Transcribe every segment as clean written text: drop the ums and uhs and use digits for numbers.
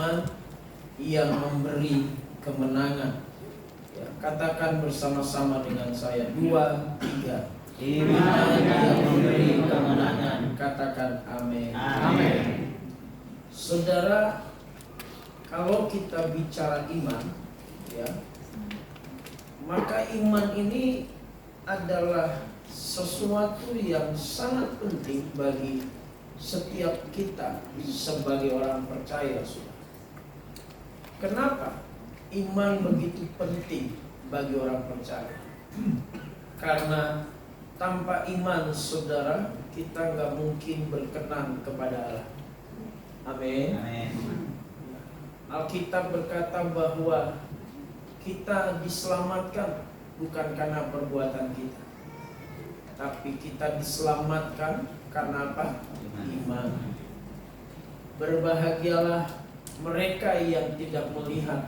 iman yang memberi kemenangan. Ya, katakan bersama-sama dengan saya, 2, 3. Iman yang memberi kemenangan. Katakan amin. Amin. Saudara, kalau kita bicara iman, ya, maka iman ini adalah sesuatu yang sangat penting bagi setiap kita sebagai orang percaya, saudara. Kenapa iman begitu penting bagi orang percaya? Karena tanpa iman, saudara, kita nggak mungkin berkenan kepada Allah. Amin. Alkitab berkata bahwa kita diselamatkan bukan karena perbuatan kita, tapi kita diselamatkan karena apa? Iman. Berbahagialah mereka yang tidak melihat,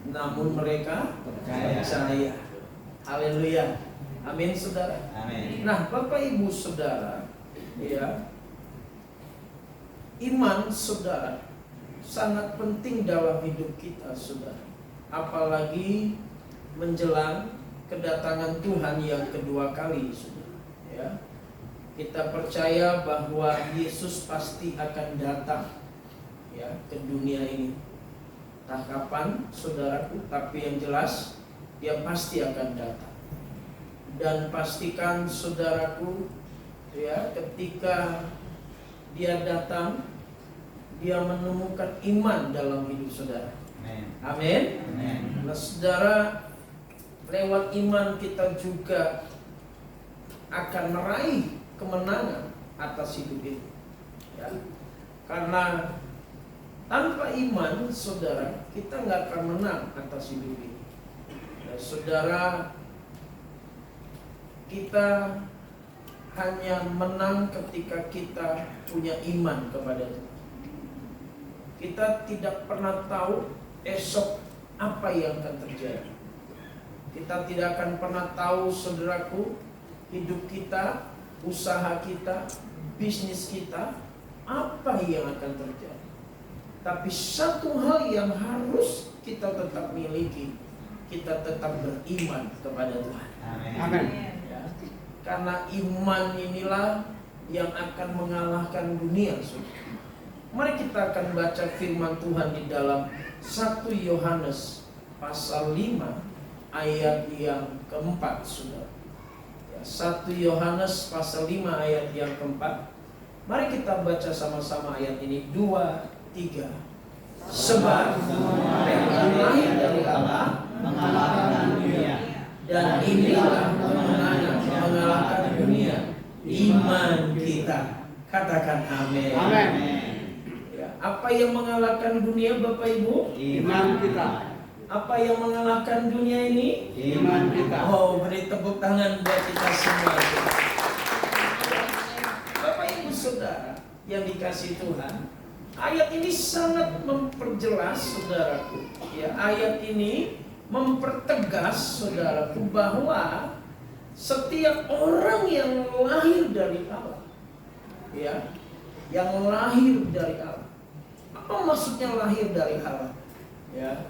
namun mereka percaya. Haleluya. Amin, saudara. Amin. Nah, Bapak Ibu Saudara, ya, iman saudara sangat penting dalam hidup kita, saudara. Apalagi menjelang kedatangan Tuhan yang kedua kali, saudara. Ya, kita percaya bahwa Yesus pasti akan datang, ya, ke dunia ini. Entah kapan, saudaraku, tapi yang jelas dia pasti akan datang. Dan pastikan, saudaraku, ya, ketika dia datang, dia menemukan iman dalam hidup saudara. Amin. Nah, saudara, lewat iman kita juga akan meraih kemenangan atas hidup ini, ya. Karena tanpa iman, saudara, kita nggak akan menang atas hidup ini. Ya, saudara, kita hanya menang ketika kita punya iman kepada Tuhan. Kita tidak pernah tahu esok apa yang akan terjadi. Kita tidak akan pernah tahu, saudaraku, hidup kita, usaha kita, bisnis kita, apa yang akan terjadi. Tapi satu hal yang harus kita tetap miliki, kita tetap beriman kepada Tuhan. Amin. Ya. Karena iman inilah yang akan mengalahkan dunia, saudara. Mari kita akan baca firman Tuhan di dalam 1 Yohanes pasal 5 ayat yang keempat, saudara. 1 Yohanes pasal 5 ayat yang keempat. Mari kita baca sama-sama ayat ini, 2, 3. Sebab yang lahir dari Allah mengalahkan dunia, dan inilah kemenangan mengalahkan dunia, iman kita. Katakan amin. Amin. Ya, apa yang mengalahkan dunia, Bapak Ibu? Iman kita. Apa yang mengalahkan dunia ini? Iman kita. Oh, beri tepuk tangan buat kita semua. Bapak Ibu Saudara yang dikasihi Tuhan, ayat ini sangat memperjelas, saudaraku. Ya, ayat ini mempertegas, saudaraku, bahwa setiap orang yang lahir dari Allah, ya, yang lahir dari Allah. Apa maksudnya lahir dari Allah? Ya,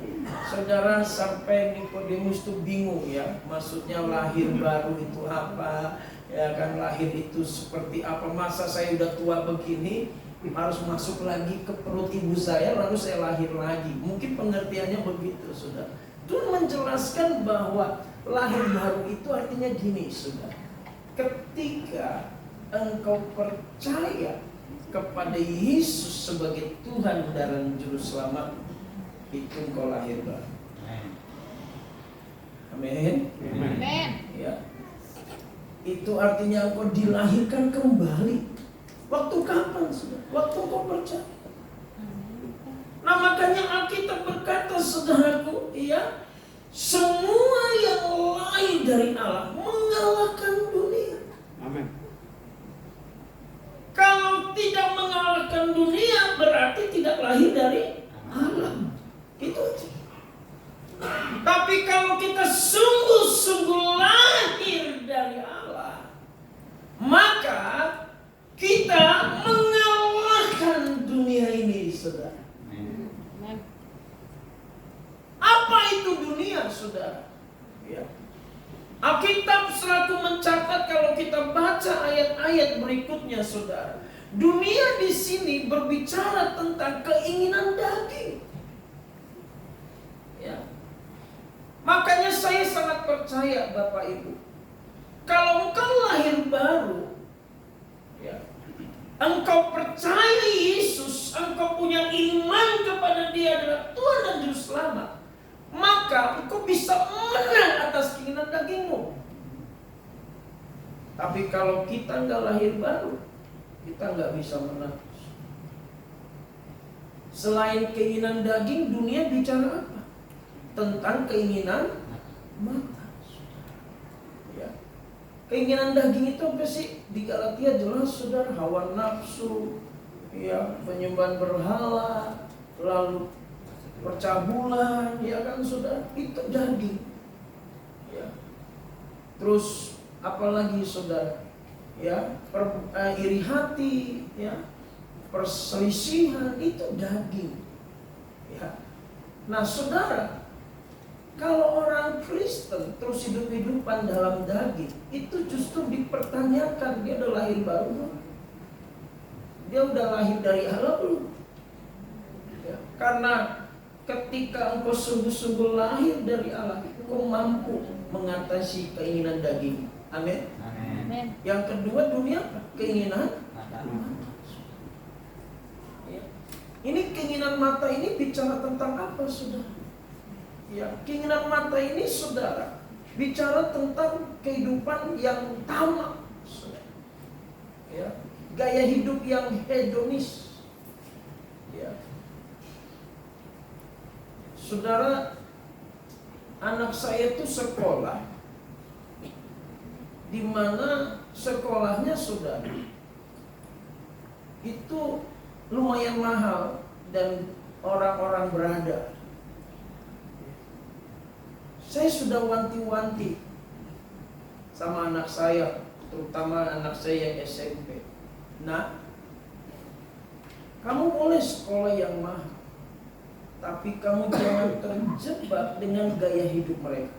saudara, sampai Nikodemus tuh bingung, ya, maksudnya lahir baru itu apa? Ya kan, lahir itu seperti apa? Masa saya udah tua begini harus masuk lagi ke perut ibu saya lalu saya lahir lagi? Mungkin pengertiannya begitu, saudara. Tuhan menjelaskan bahwa lahir baru itu artinya gini, saudara. Ketika engkau percaya kepada Yesus sebagai Tuhan dan Juru Selamat, itu engkau lahir baru. Amin. Amin. Ya. Itu artinya engkau dilahirkan kembali. Waktu kapan, saudara? Waktu engkau percaya. Nah, makanya Alkitab berkata, saudaraku, ya, semua yang lahir dari Allah mengalahkan dunia. Amin. Kalau tidak mengalahkan dunia, berarti tidak lahir dari Allah. Itu aja. Tapi kalau kita sungguh-sungguh lahir dari Allah, maka kita mengalahkan dunia ini, saudara. saudara. Ya. Alkitab selalu mencatat kalau kita baca ayat-ayat berikutnya, saudara. Dunia di sini berbicara tentang keinginan daging. Ya. Makanya saya sangat percaya Bapak Ibu, kalau engkau lahir baru, ya, engkau percaya Yesus, engkau punya iman kepada Dia adalah Tuhan dan Juru Selamat, maka engkau bisa menang atas keinginan dagingmu. Tapi kalau kita nggak lahir baru, kita nggak bisa menang. Selain keinginan daging, dunia bicara apa? Tentang keinginan mata. Ya. Keinginan daging itu apa sih? Di Galatia jelas, saudara, hawa nafsu, ya, penyembahan berhala, lalu percabulan, ya kan, saudara, itu daging. Ya. Terus apalagi, saudara? Ya, iri hati, ya, perselisihan, itu daging. Ya. Nah, saudara, kalau orang Kristen terus hidup-hidupan dalam daging, itu justru dipertanyakan, dia udah lahir baru belum? Dia udah lahir dari Allah belum? Ya, karena ketika engkau sungguh-sungguh lahir dari Allah, engkau mampu mengatasi keinginan daging. Amin. Amin. Yang kedua, dunia apa? Keinginan mata. Ya. Ini keinginan mata ini bicara tentang apa, saudara? Ya, keinginan mata ini, saudara, bicara tentang kehidupan yang tamak, saudara. Ya, gaya hidup yang hedonis. Ya. Saudara, anak saya itu sekolah, di mana sekolahnya, saudara, itu lumayan mahal dan orang-orang berada. Saya sudah wanti-wanti sama anak saya, terutama anak saya yang SMP. Nah, kamu boleh sekolah yang mahal, tapi kamu jangan terjebak dengan gaya hidup mereka.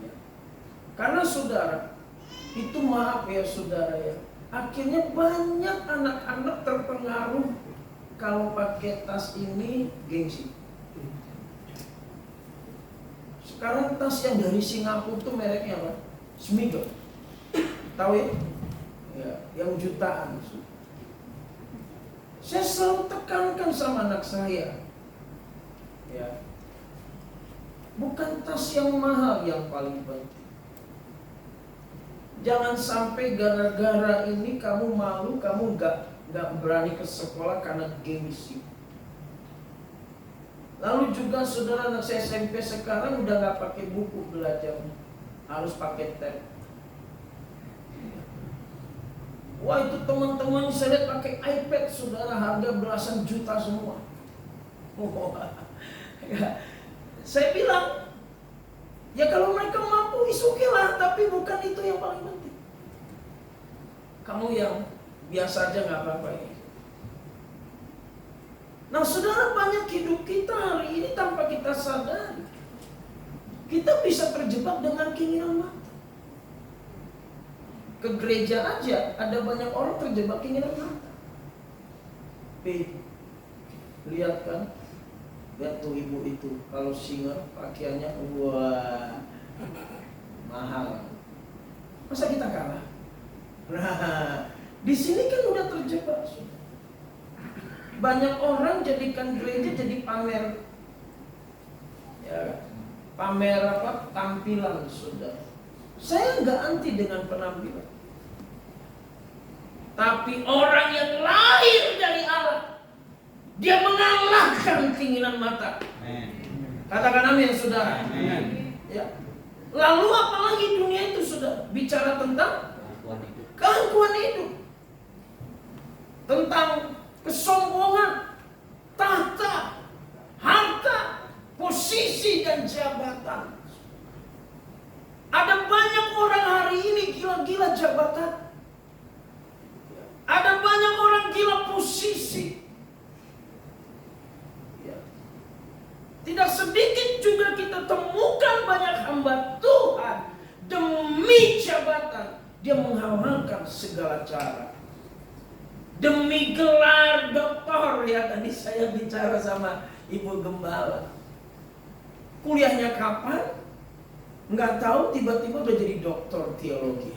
Ya. Karena, saudara, itu maaf ya, saudara, ya, akhirnya banyak anak-anak terpengaruh kalau pakai tas ini gengsi. Sekarang tas yang dari Singapura itu mereknya apa? Smiggle. Tahu ya? Ya, yang jutaan. Saya selalu tekankan sama anak saya, ya, bukan tas yang mahal yang paling penting. Jangan sampai gara-gara ini kamu malu, kamu nggak berani ke sekolah karena gengsi. Lalu juga, saudara, anak saya SMP sekarang udah nggak pakai buku belajar, harus pakai tab. Wah, itu teman-teman saya lihat pakai iPad, saudara, harga belasan juta semua. Ya. Saya bilang, ya kalau mereka mampu, is okay lah, tapi bukan itu yang paling penting. Kamu yang biasa aja nggak apa-apa ya. Nah, saudara, banyak hidup kita hari ini tanpa kita sadari, kita bisa terjebak dengan keinginan mata. Ke gereja aja ada banyak orang terjebak keinginan mata. Lihat kan, lihat tuh ibu itu, kalau singer pakaiannya wah mahal. Masa kita kalah? Nah, di sini kan udah terjebak. Banyak orang jadikan gereja jadi pamer, ya, pamer apa? Tampilan, saudara. Saya nggak anti dengan penampilan, tapi orang yang lahir dari Allah, dia mengalahkan keinginan mata. Amen. Katakan amin, saudara. Amen. Ya. Lalu apalagi dunia itu, saudara, bicara tentang keangkuhan hidup, tentang kesombongan, tahta, harta, posisi, dan jabatan. Ada banyak orang hari ini gila-gila jabatan. Ada banyak orang gila posisi. Ya. tidak sedikit juga kita temukan banyak hamba Tuhan demi jabatan dia menghalalkan segala cara. Demi gelar doktor, ya tadi saya bicara sama Ibu Gembala. Kuliahnya kapan? Nggak tahu, tiba-tiba udah jadi doktor teologi.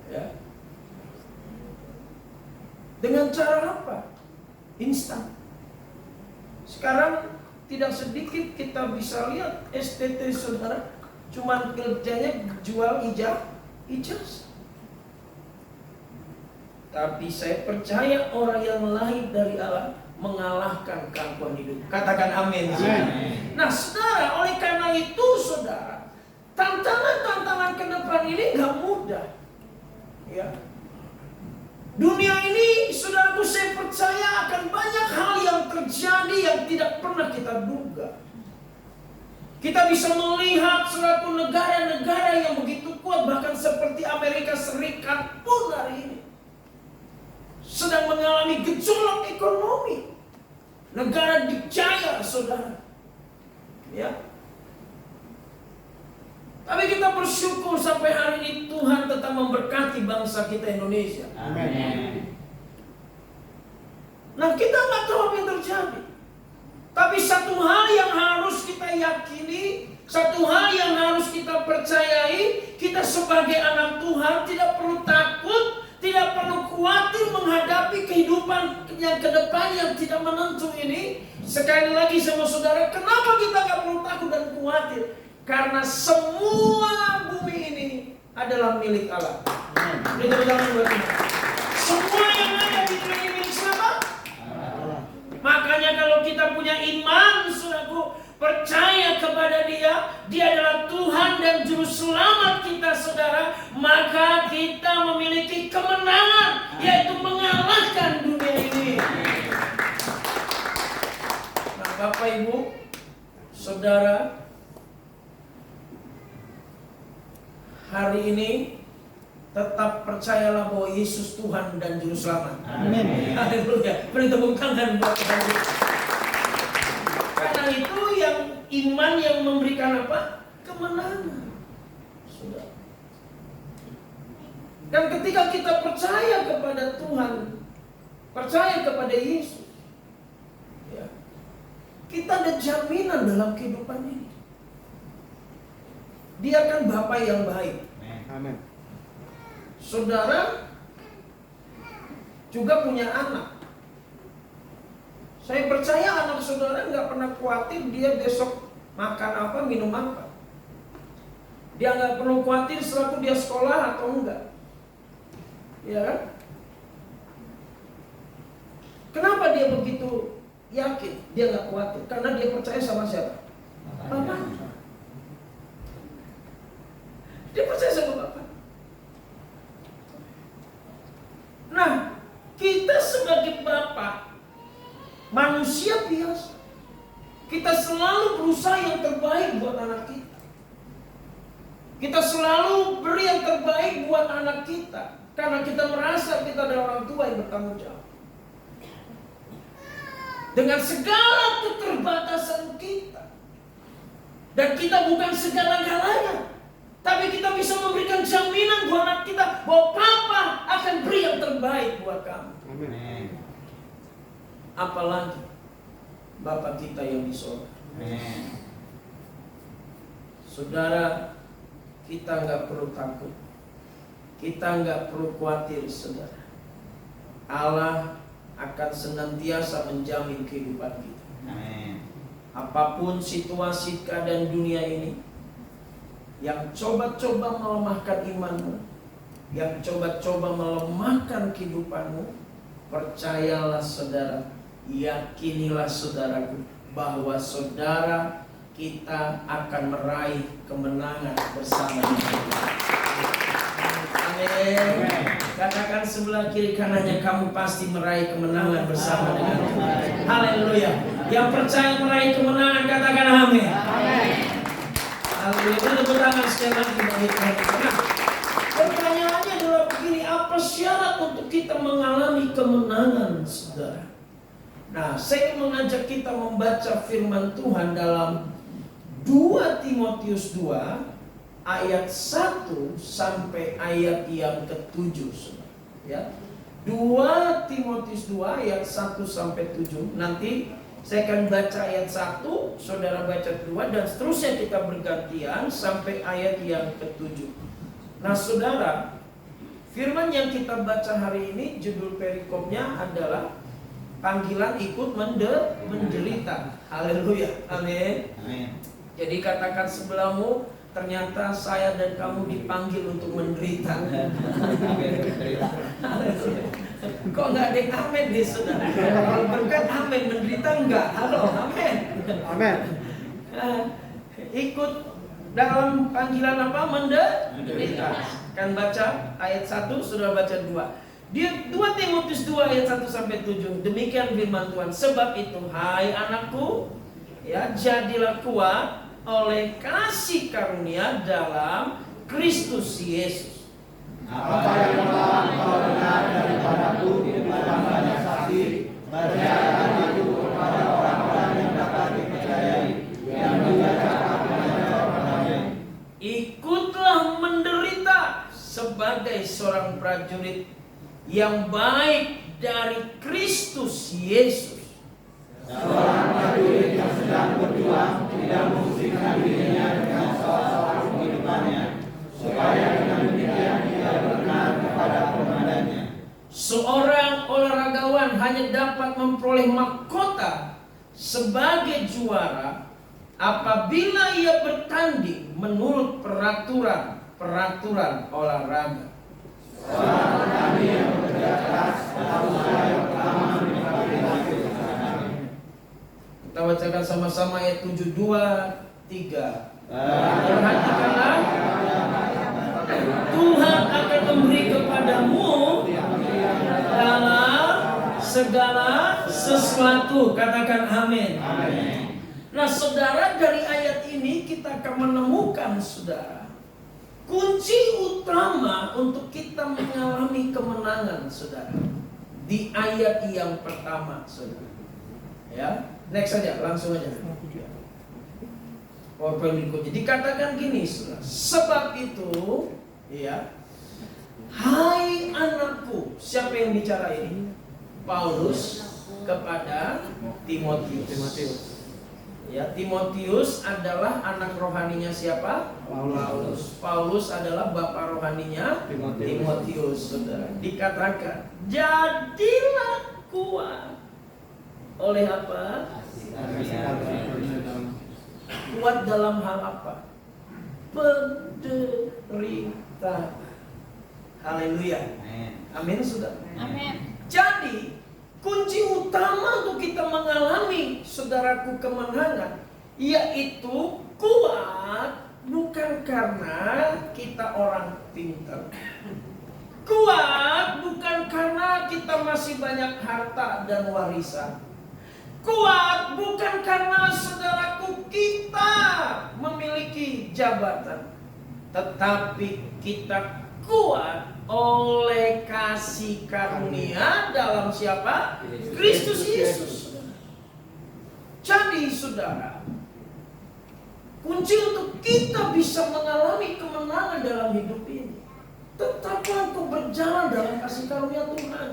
Ya. Dengan cara apa? Instan. Sekarang tidak sedikit kita bisa lihat STT saudara, cuman kerjanya jual ijazah. Tapi saya percaya orang yang lahir dari Allah mengalahkan gangguan hidup. Katakan amin. Nah saudara, oleh karena itu saudara, tantangan-tantangan ke depan ini gak mudah. Ya. Dunia ini, saudaraku, saya percaya akan banyak hal yang terjadi yang tidak pernah kita duga. Kita bisa melihat suatu negara-negara yang begitu kuat, bahkan seperti Amerika Serikat pun hari ini sedang mengalami gejolak ekonomi. Negara dijaya, saudara. Ya. Tapi kita bersyukur sampai hari ini Tuhan tetap memberkati bangsa kita Indonesia. Amin. Nah, kita nggak tahu apa yang terjadi. Tapi satu hal yang harus kita yakini, satu hal yang harus kita percayai, kita sebagai anak Tuhan tidak perlu takut, tidak perlu khawatir menghadapi kehidupan yang ke depan yang tidak menentu ini. Sekali lagi sama saudara, kenapa kita nggak perlu takut dan khawatir? Karena semua bumi ini adalah milik Allah. Beri tepuk tangan buat Tuhan. Semua yang ada di dunia ini milik siapa? Allah. Makanya kalau kita punya iman, saudaraku, percaya kepada Dia, Dia adalah Tuhan dan Juru Selamat kita, saudara, maka kita memiliki kemenangan, yaitu mengalahkan dunia ini. Nah, Bapak Ibu, saudara, hari ini tetap percayalah bahwa Yesus Tuhan dan Juru Selamat. Amin. Haleluya. Beri tepuk tangan buat Tuhan. Karena itu yang iman yang memberikan apa? Kemenangan. Sudah. Dan ketika kita percaya kepada Tuhan, percaya kepada Yesus, ya, kita ada jaminan dalam kehidupan ini. Dia kan Bapa yang baik. Amin. Saudara juga punya anak. Saya percaya anak saudara nggak pernah khawatir dia besok makan apa, minum apa. Dia nggak perlu khawatir selaku dia sekolah atau enggak. Ya kan? Kenapa dia begitu yakin? Dia nggak khawatir karena dia percaya sama siapa? Bapaknya. Dia percaya sama Bapak. Nah, kita sebagai Bapak, manusia biasa, kita selalu berusaha yang terbaik buat anak kita. Kita selalu beri yang terbaik buat anak kita, karena kita merasa kita adalah orang tua yang bertanggung jawab. Dengan segala keterbatasan kita, dan kita bukan segala-galanya, tapi kita bisa memberikan jaminan buat anak kita bahwa Papa akan beri yang terbaik buat kamu. Amin. Apalagi Bapa kita yang di surga. Saudara, kita nggak perlu takut, kita nggak perlu khawatir, saudara. Allah akan senantiasa menjamin kehidupan kita. Amin. Apapun situasi keadaan dunia ini yang coba-coba melemahkan imanmu, yang coba-coba melemahkan kehidupanmu, percayalah saudara, yakinilah saudaraku, bahwa saudara kita akan meraih kemenangan bersama Dia. Amin. Katakan sebelah kiri kanannya, kamu pasti meraih kemenangan bersama dengan Tuhan. Haleluya. Yang percaya meraih kemenangan, katakan amin. Haleluya. Tepuk tangan sekali lagi bagi Tuhan. Nah, pertanyaannya adalah begini, apa syarat untuk kita mengalami kemenangan, saudara? Nah, saya mengajak kita membaca firman Tuhan dalam 2 Timotius 2 ayat 1 sampai ayat yang ke-7. Ya. 2 Timotius 2 ayat 1 sampai 7. Nanti saya akan baca ayat 1, saudara baca 2, dan seterusnya kita bergantian sampai ayat yang ke-7. Nah, saudara, firman yang kita baca hari ini, judul perikopnya adalah panggilan ikut menderita. Haleluya, amin. Jadi katakan sebelahmu, ternyata saya dan kamu dipanggil untuk menderita. Kok nggak ada yang amin nih, saudara? Kalau berkat amin, menderita enggak? Halo, amin. Amin. Ikut dalam panggilan apa? Menderita. Kan baca ayat 1, saudara baca 2. Dia 2 Timotius 2 ayat 1 sampai 7. Demikian firman Tuhan. Sebab itu, hai anakku, ya, jadilah kuat oleh kasih karunia dalam Kristus Yesus. Apa yang telah kau dengar daripadaku di depan banyak saksi, percayakan itu kepada orang-orang yang dapat dipercayai, yang juga cakap mengajar orang lain. Ikutlah menderita sebagai seorang prajurit yang baik dari Kristus Yesus. Seorang prajurit yang sedang berjuang tidak memusingkan dirinya dengan soal-soal kehidupannya, supaya dengan demikian ia berkenan kepada komandannya. Seorang olahragawan hanya dapat memperoleh mahkota sebagai juara apabila ia bertanding menurut peraturan olahraga. Seorang petani yang bekerja keras adalah usaha yang pertama menikmati hasil usahanya. Kita bacakan sama-sama ayat 7, 2, 3. Perhatikanlah, Tuhan akan memberi kepadamu dalam segala sesuatu. Katakan amin. Nah, saudara, dari ayat ini kita akan menemukan, saudara, kunci utama untuk kita mengalami kemenangan, saudara, di ayat yang pertama, saudara. Ya, next saja, langsung aja. PowerPoint berikutnya dikatakan gini, saudara. Sebab itu, ya, hai anakku. Siapa yang bicara ini? Paulus kepada Timotius. Ya, Timotius adalah anak rohaninya siapa? Paulus. Paulus adalah bapak rohaninya Timotius, saudara. Dikatakan, jadilah kuat oleh apa? Kuat dalam hal apa? Penderitaan. Haleluya. Amin, saudara. Amin. Jadi kunci utama untuk kita mengalami, saudaraku, kemenangan, yaitu kuat bukan karena kita orang pintar. Kuat bukan karena kita masih banyak harta dan warisan. Kuat bukan karena, saudaraku, kita memiliki jabatan. Tetapi kita kuat oleh kasih karunia dalam siapa? Kristus Yesus. Jadi, saudara, kunci untuk kita bisa mengalami kemenangan dalam hidup ini, tetaplah untuk berjalan dalam kasih karunia Tuhan.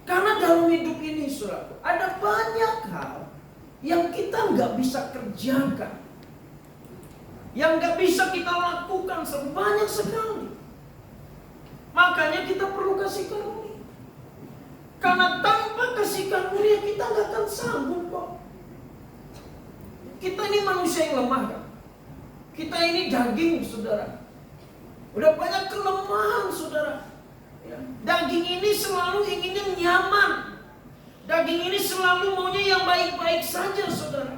Karena dalam hidup ini, saudara, ada banyak hal yang kita nggak bisa kerjakan, yang nggak bisa kita lakukan, sebanyak sekali. Makanya kita perlu kasih karunia. Karena tanpa kasih karunia kita nggak akan sanggup kok. Kita ini manusia yang lemah kan? Kita ini daging, saudara. Udah banyak kelemahan, saudara. Ya. Daging ini selalu inginnya nyaman. Daging ini selalu maunya yang baik-baik saja, saudara.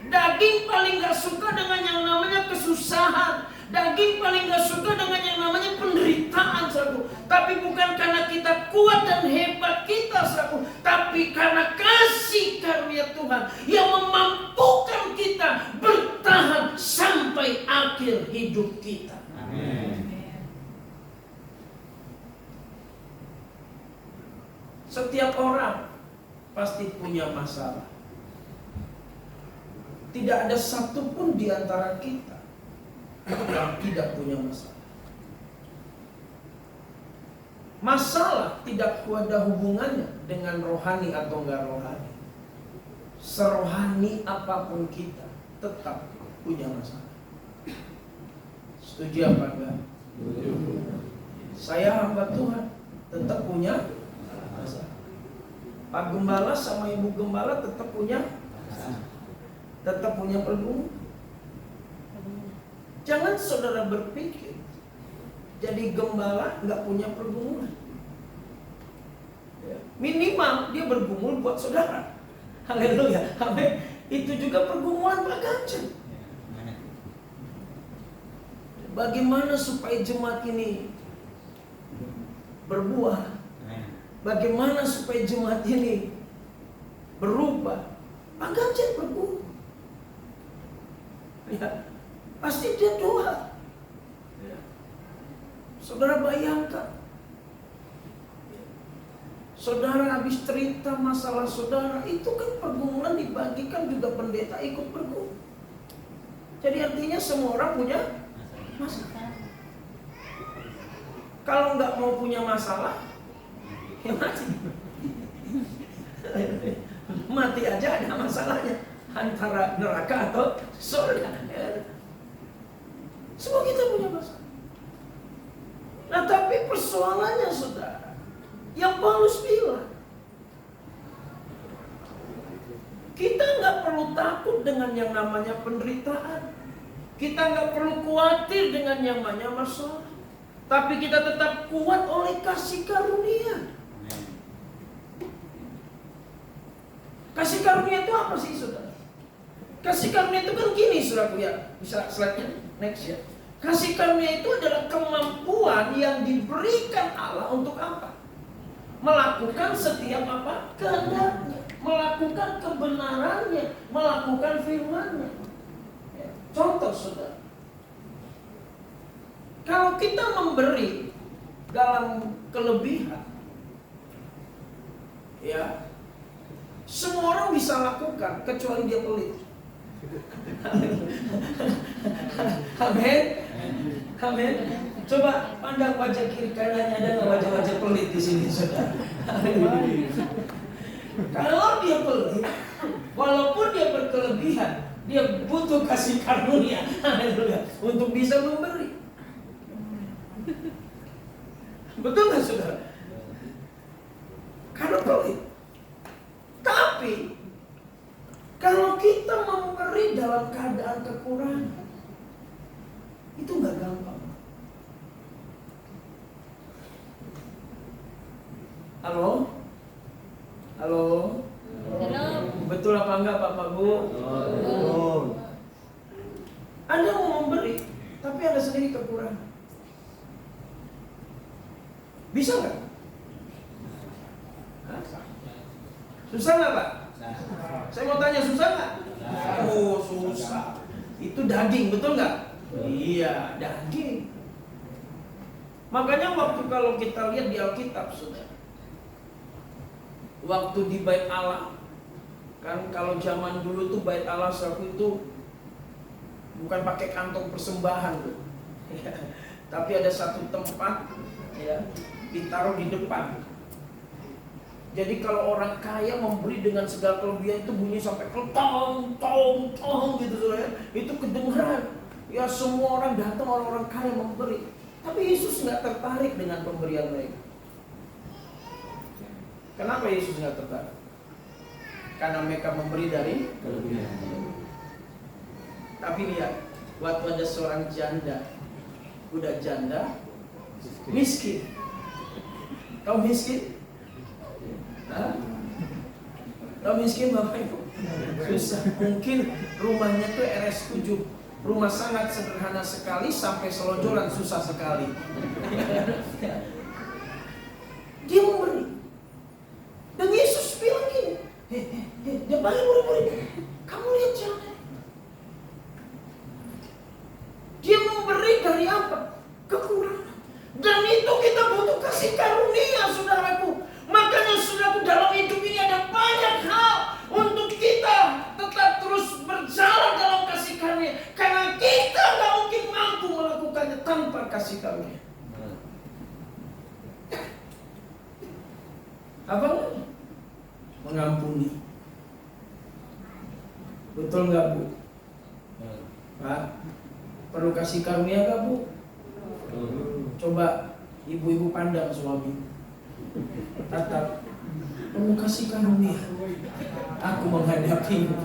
Daging paling gak suka dengan yang namanya kesusahan. Daging paling gak suka dengan yang namanya penderitaan, saudara. Tapi bukan karena kita kuat dan hebat kita, saudara, tapi karena kasih karunia Tuhan yang memampukan kita bertahan sampai akhir hidup kita. Amin. Setiap orang pasti punya masalah. Tidak ada satupun di antara kita yang tidak punya masalah. Masalah tidak ada hubungannya dengan rohani atau enggak rohani. Serohani apapun kita tetap punya masalah. Setuju apa enggak? Saya hamba Tuhan tetap punya masalah. Pak Gembala sama Ibu Gembala tetap punya pergumulan. Jangan saudara berpikir jadi gembala nggak punya pergumulan. Minimal dia bergumul buat saudara. Haleluya. Amin. Itu juga pergumulan Pak Ganjar. Bagaimana supaya jemaat ini berbuah? Bagaimana supaya jemaat ini berubah? Pak Ganjar bergumul. Ya, pasti dia doa. Ya. Saudara bayangkan, saudara habis cerita masalah saudara, itu kan pergumulan dibagikan juga pendeta ikut bergumul. Jadi artinya semua orang punya masalah. Kalau nggak mau punya masalah, ya mati. Mati aja ada masalahnya antara neraka atau surga. Semua kita punya masalah. Nah tapi persoalannya saudara, yang Paulus bilang, kita nggak perlu takut dengan yang namanya penderitaan. Kita nggak perlu khawatir dengan yang namanya masalah. Tapi kita tetap kuat oleh kasih karunia. Kasih karunia itu apa sih saudara? Kasih karunia itu kan gini saudaraku ya. Bisa slide-nya next ya. Kasih karunia itu adalah kemampuan yang diberikan Allah untuk apa? Melakukan setiap apa? Kehendaknya. Melakukan kebenarannya. Melakukan firman-Nya. Ya. Contoh saudara. Kalau kita memberi dalam kelebihan, ya, semua orang bisa lakukan kecuali dia pelit. Amin. Amin. Coba pandang wajah kiri kanannya, ada nggak wajah-wajah pelit di sini, saudara? Kalau dia pelit, walaupun dia berkelebihan, dia butuh kasih karunia untuk bisa memberi. Betul nggak saudara? Karena pelit. Tapi kalau kita memberi dalam keadaan kekurangan, itu nggak gampang. Halo? Halo? Halo. Betul apa enggak Pak Bu? Betul. Anda mau memberi, tapi Anda sendiri kekurangan. Bisa nggak? Susah nggak Pak? Saya mau tanya, susah nggak? Oh susah. Itu daging, betul nggak? Iya, daging. Makanya waktu kalau kita lihat di Alkitab, saudara, waktu di Bait Allah, kan kalau zaman dulu tuh Bait Allah itu bukan pakai kantong persembahan tuh, tapi ada satu tempat ya ditaruh di depan. Jadi kalau orang kaya memberi dengan segala kelebihan itu bunyi sampai tong tong tong gitu saudara, itu kedengaran. Ya semua orang datang, orang-orang kaya memberi. Tapi Yesus nggak tertarik dengan pemberian mereka. Kenapa Yesus nggak tertarik? Karena mereka memberi dari kelebihan. Tapi lihat, waktu ada seorang janda, budak janda, miskin. Tahu miskin? Hah? Tahu miskin Bapak Ibu? Susah. Mungkin rumahnya tuh RS7, rumah sangat sederhana sekali, sampai selonjoran susah sekali. Dia memberi. Dan Yesus bilang gini, dia panggil murid-muridnya, kamu lihat jangan. Dia memberi dari apa? Kekurangan. Dan itu kita butuh kasih karunia, saudaraku. Makanya saudaraku, dalam hidup ini ada banyak Apa? Mengampuni. Betul nggak Bu? Pak, perlu kasih karunia nggak Bu? Coba ibu-ibu pandang suami. Tatap, perlu kasih karunia. Aku menghadapimu.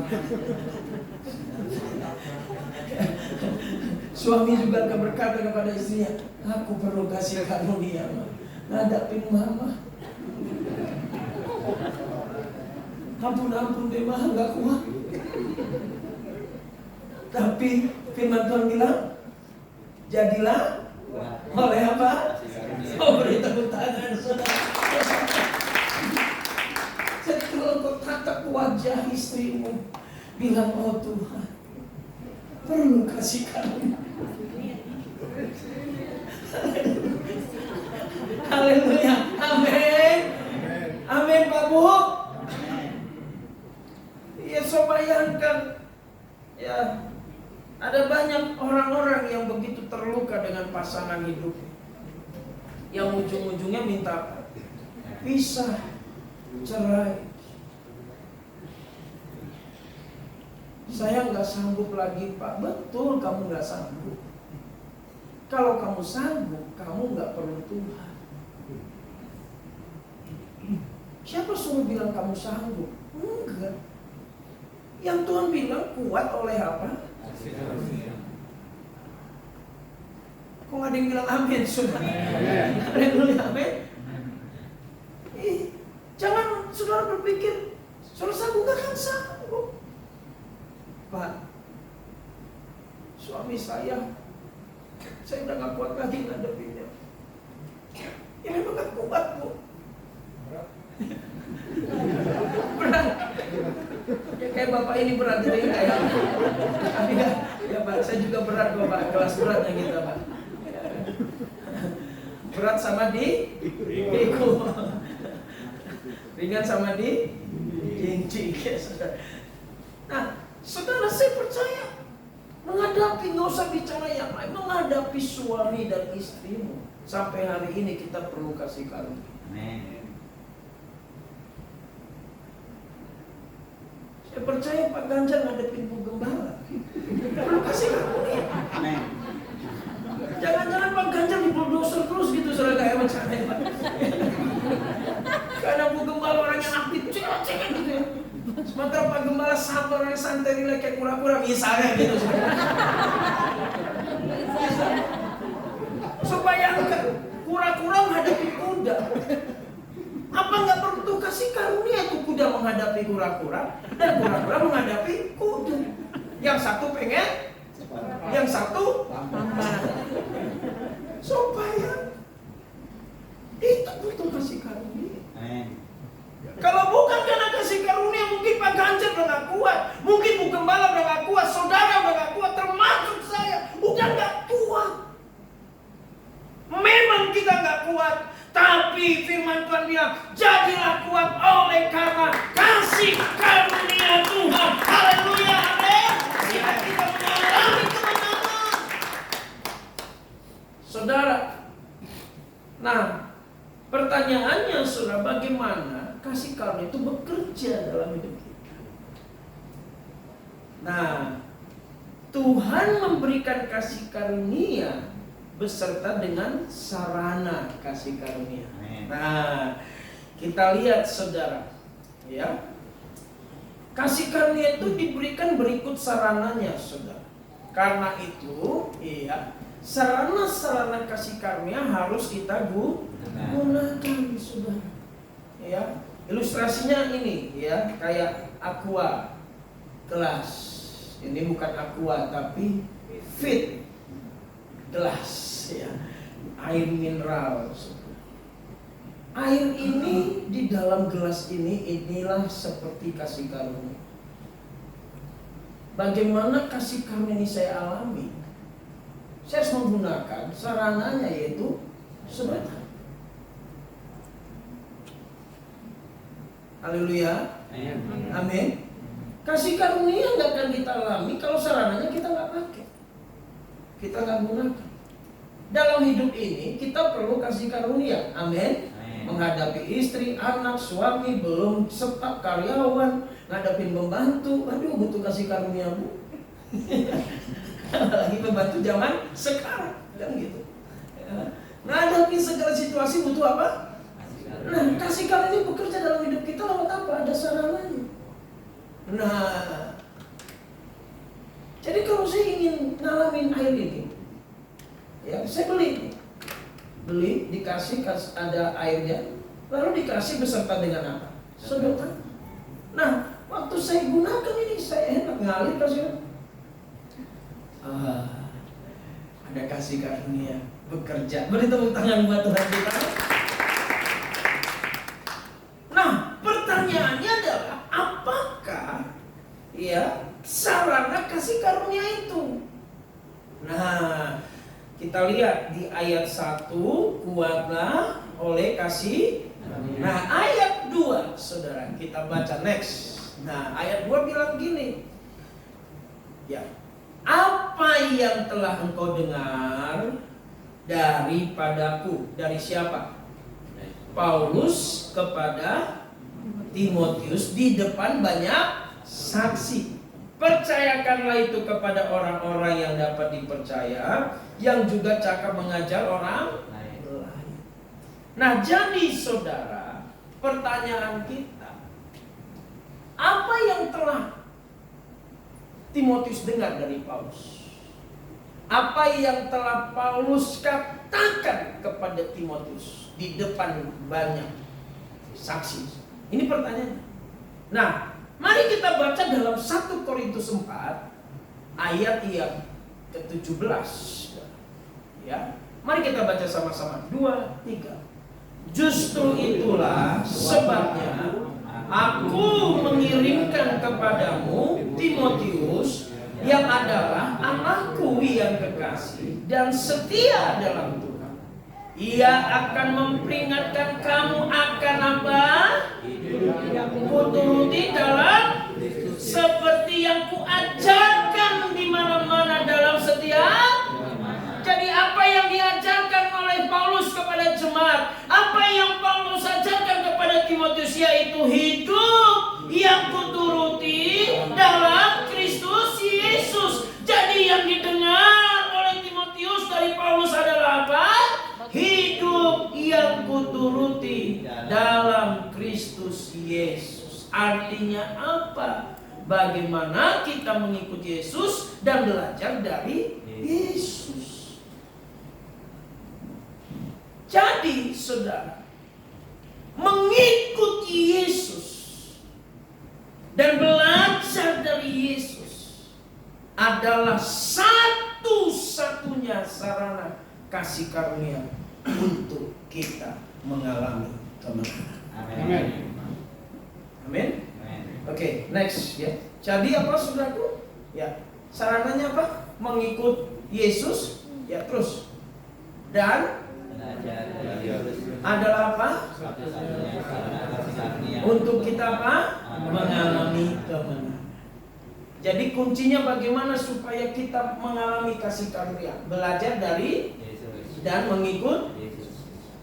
Suami juga akan berkata kepada istrinya, aku perlu kasih karunia, ngadapin mama. Ampun deh mah, nggak kuat. Tapi firman Tuhan bilang, jadilah oleh apa? Oh, beri tepuk tangan saudara. Jadi kalau kau tatap wajah istrimu, bilang, oh Tuhan, perlu kasih karunia. Haleluya, amin, amin Pak Bu. Ya, so bayangkan, ya, ada banyak orang-orang yang begitu terluka dengan pasangan hidup, yang ujung-ujungnya minta pisah, cerai. Saya nggak sanggup lagi Pak. Betul, kamu nggak sanggup. Kalau kamu sanggup, kamu nggak perlu Tuhan. Siapa suruh bilang kamu sanggup? Enggak. Yang Tuhan bilang kuat oleh apa? Kok nggak ada yang bilang amin? Saudara, haleluya, amin. Jangan saudara berpikir, saudara sanggup, nggak akan sanggup. Pak, suami saya udah gak kuat lagi ngadepinnya. Ya memang gak kuat Bu. Berat. Ya kayak bapak ini berat jadi kayak. Ya Pak, saya juga berat Bapak, kelas beratnya kita Pak. Berat sama di Eko. Ringan sama di Jinjing. Nah, saudara, saya percaya menghadapi, nggak usah bicara yang lain, menghadapi suami dan istrimu. Sampai hari ini kita perlu kasih karunia. Saya percaya Pak Ganjar ngadepin Bu Gembala, perlu kasih karunia. Jangan-jangan Pak Ganjar dibulldozer terus gitu, saudara, kayak macam Pak. Karena Bu Gembala orang yang aktif, cek gitu ya. Sementara Pak Gembala sabar, orang santai, rileks kayak kura-kura misalnya gitu. So bayangkan, kura-kura menghadapi kuda. Apa nggak perlu kasih karunia itu kuda menghadapi kura-kura, dan kura-kura menghadapi kuda. Yang satu pengen, yang satu supaya itu butuh kasih karunia. Kalau bukan karena kasih karunia, mungkin Pak Ganjar udah gak kuat, mungkin Bu Gembala udah gak kuat, saudara udah gak kuat, termasuk saya udah gak kuat. Memang kita gak kuat, tapi firman Tuhan bilang, jadilah kuat oleh karena kasih karunia Tuhan. Haleluya, amin. Kita mengalami kemenangan, saudara. Nah, pertanyaannya saudara, bagaimana kasih karunia itu bekerja dalam hidup kita? Nah, Tuhan memberikan kasih karunia beserta dengan sarana kasih karunia. Nah, kita lihat saudara, ya. Kasih karunia itu diberikan berikut sarananya, saudara. Karena itu, iya, sarana-sarana kasih karunia harus kita gunakan, saudara. Ya, ilustrasinya ini ya, kayak aqua gelas. Ini bukan aqua tapi fit gelas ya. Air mineral. Air ini di dalam gelas ini, inilah seperti kasih karunia. Bagaimana kasih karunia ini saya alami? Saya harus menggunakan sarananya, yaitu sebentar. Haleluya, amin. Kasih karunia nggak akan kita alami kalau sarananya kita nggak pakai, kita nggak gunakan. Dalam hidup ini kita perlu kasih karunia, amin. menghadapi istri, anak, suami, belum staf, karyawan, ngadapin pembantu. Aduh, butuh kasih karunia, Bu. Lagi pembantu zaman sekarang, kan gitu. Ya. Ngadapin segala situasi butuh apa? Nah, kasih karunia bekerja dalam hidup kita lewat apa? Ada sarananya. Nah, jadi kalau saya ingin ngalamin air ini, ya saya beli, dikasih ada airnya, lalu dikasih beserta dengan apa? Sedotan. Nah, waktu saya gunakan ini, saya enak ngalir kasih. Ada kasih karunia bekerja. Beri tepuk tangan buat Tuhan kita. Nah, pertanyaannya adalah apakah ya sarana kasih karunia itu? Nah, kita lihat di ayat 1, kuatlah oleh kasih. Nah, ayat 2, saudara, kita baca next. Nah, ayat 2 bilang gini. Ya, apa yang telah engkau dengar daripadaku? Dari siapa? Paulus kepada Timotius di depan banyak saksi. Percayakanlah itu kepada orang-orang yang dapat dipercaya, yang juga cakap mengajar orang lain. Nah, jadi saudara, pertanyaan kita, apa yang telah Timotius dengar dari Paulus? Apa yang telah Paulus katakan kepada Timotius di depan banyak saksi? Ini pertanyaannya. Nah, mari kita baca dalam 1 Korintus 4 ayat yang ke-17. Ya. Mari kita baca sama-sama. 2, 3. Justru itulah sebabnya aku mengirimkan kepadamu Timotius, yang adalah anakku yang kekasih dan setia dalam Tuhan. Ia akan memperingatkan kamu akan apa? Kuturuti dalam seperti yang kuajarkan di mana-mana dalam setiap. Jadi apa yang diajarkan oleh Paulus kepada jemaat, apa yang Paulus ajarkan kepada Timotius, yaitu hidup yang kuturuti dalam Kristus Yesus. Jadi yang didengar oleh Timotius dari Paulus adalah apa? Hidup yang kuturuti dalam Kristus Yesus. Artinya apa? Bagaimana kita mengikuti Yesus dan belajar dari Yesus. Jadi saudara, mengikuti Yesus dan belajar dari Yesus adalah satu-satunya sarana kasih karunia untuk kita mengalami kemenangan. Amin. Amin. Oke, next ya. Jadi apa saudaraku? Ya, sarananya apa? Mengikut Yesus. Ya, terus. Dan adalah apa? Untuk kita apa? Mengalami kemenangan. Jadi kuncinya bagaimana supaya kita mengalami kasih karunia? Belajar dari dan mengikut.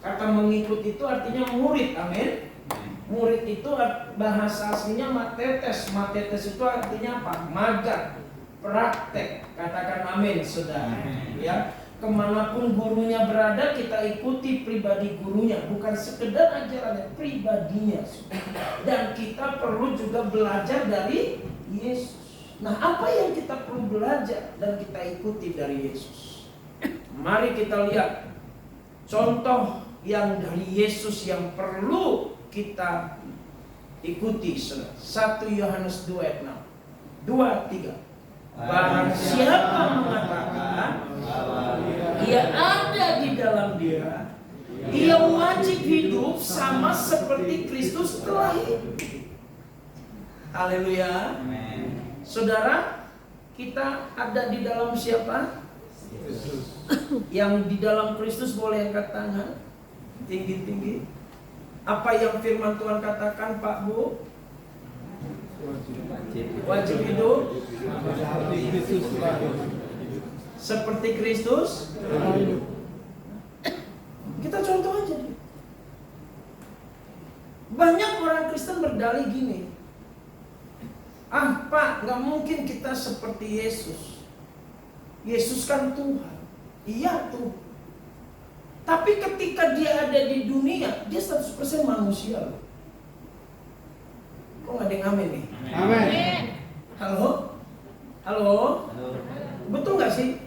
Kata mengikut itu artinya murid, amin. Murid itu bahasa aslinya matetes. Matetes itu artinya apa? Magang, praktek. Katakan amin, saudara. Ya. Kemanapun gurunya berada, kita ikuti pribadi gurunya, bukan sekedar ajarannya, pribadinya. Dan kita perlu juga belajar dari Yesus. Nah, apa yang kita perlu belajar dan kita ikuti dari Yesus? Mari kita lihat contoh yang dari Yesus yang perlu kita ikuti. 1 Yohanes 2 ayat 6. 2, 3. Barang siapa mengatakan ia ada di dalam dia, ia wajib hidup sama seperti Kristus telah hidup. Haleluya. Saudara, kita ada di dalam siapa? Yang di dalam Kristus boleh angkat tangan tinggi-tinggi. Apa yang firman Tuhan katakan, Pak Bu? Wajib hidup seperti Kristus. Kita contoh aja. berdalih gini, Pak, nggak mungkin kita seperti Yesus. Yesus kan Tuhan. Iya tuh. Tapi ketika dia ada di dunia, dia 100% manusia loh. Kok nggak ada yang amin nih? Amin. Halo? Halo? Betul nggak sih?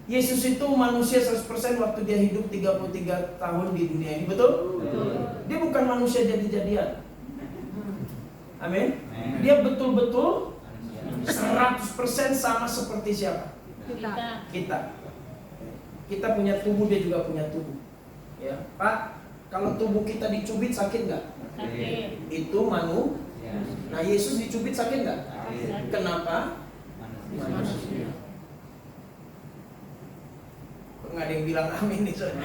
Yesus itu manusia 100% waktu dia hidup 33 tahun di dunia ini, betul? Dia bukan manusia jadi-jadian. Amin. Dia betul-betul 100% sama seperti siapa? Kita punya tubuh, dia juga punya tubuh. Ya, Pak, kalau tubuh kita dicubit sakit nggak? Sakit. Itu manusia. Nah, Yesus dicubit sakit nggak? Kenapa? Manusia. Nggak ada yang bilang amin nih, soalnya.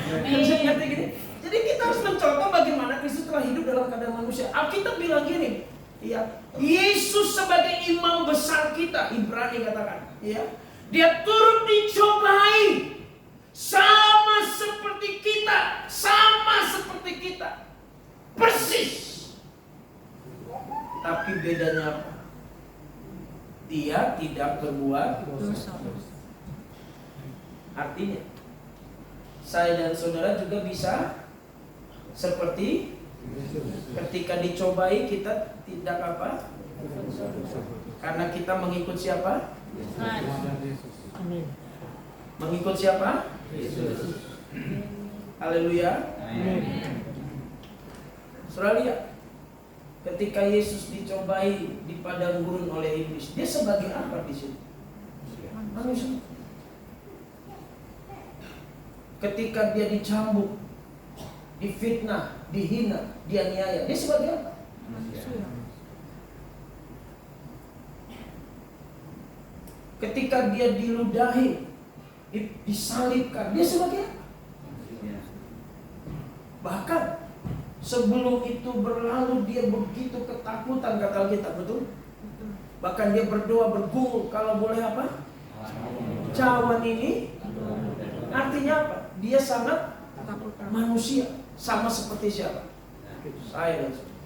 Gini. Jadi kita harus mencontoh bagaimana Kristus telah hidup dalam keadaan manusia. Alkitab bilang gini, ya, Yesus sebagai imam besar kita, Ibrani katakan, ya, dia turut dicobai sama seperti kita, persis. Tapi bedanya apa? Dia tidak berbuat dosa. Artinya, saya dan saudara juga bisa seperti ketika dicobai kita tidak apa? Karena kita mengikut siapa? Amin. Mengikut siapa? Yesus. Haleluya. Saudara lihat, ketika Yesus dicobai di padang gurun oleh iblis, dia sebagai apa di situ? Manusia. Ketika dia dicambuk, difitnah, dihina, dianiaya, dia sebagai apa? Manusia. Ketika dia diludahi, disalibkan, dia sebagai apa? Bahkan sebelum itu berlalu dia begitu ketakutan, kata kita, betul? Bahkan dia berdoa bergumul, kalau boleh apa? Cawan ini artinya apa? Dia sangat manusia, sama seperti siapa? Saya dan saudara.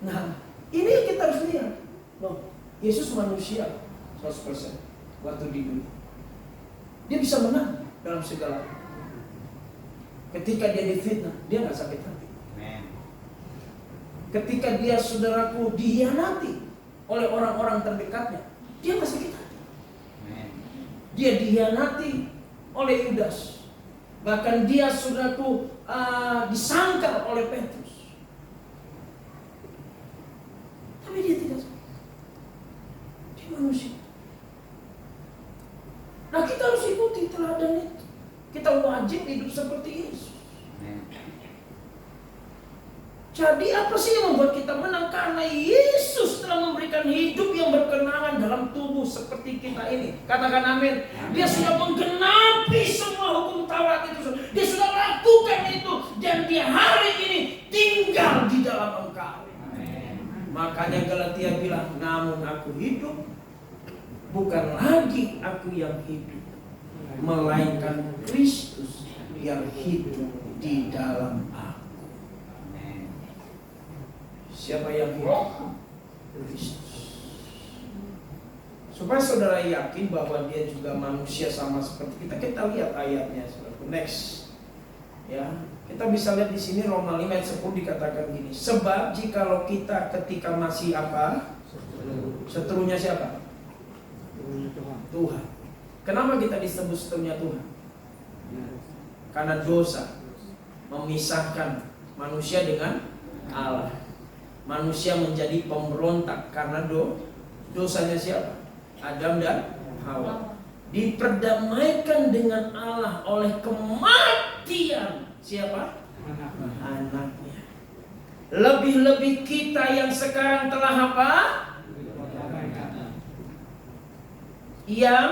Nah, ini yang kita harus lihat. Loh, Yesus manusia 100% waktu di dunia. Dia bisa menang dalam segala hal. Ketika dia difitnah, dia nggak sakit hati. Ketika dia, saudaraku, dihianati oleh orang-orang terdekatnya, dia nggak sakit hati. Dia dihianati oleh Yudas. Bahkan dia, saudaraku, disangkal oleh Petrus. Tapi dia tidak sakit. Dia manusia. Nah, kita harus ikuti teladan itu. Kita wajib hidup seperti Yesus. Jadi apa sih yang membuat kita menang? Karena Yesus telah memberikan hidup yang berkenangan dalam tubuh seperti kita ini. Katakan amin. Dia sudah menggenapi semua hukum Taurat itu. Dia sudah lakukan itu. Dan dia hari ini tinggal di dalam engkau. Makanya Galatia bilang, namun aku hidup, bukan lagi aku yang hidup, melainkan Kristus yang hidup di dalam aku. Siapa yang hidup? Kristus. Supaya saudara yakin bahwa dia juga manusia sama seperti kita. Kita lihat ayatnya, saudara. Next. Ya, kita bisa lihat di sini Roma 5 ayat 10 dikatakan gini. Sebab jikalau kita ketika masih apa? Seterunya siapa? Tuhan. Kenapa kita disebut seterunya Tuhan? Karena dosa memisahkan manusia dengan Allah. Manusia menjadi pemberontak karena dosanya siapa? Adam dan Hawa. Diperdamaikan dengan Allah oleh kematian siapa? Anaknya. Lebih-lebih kita yang sekarang telah apa? Yang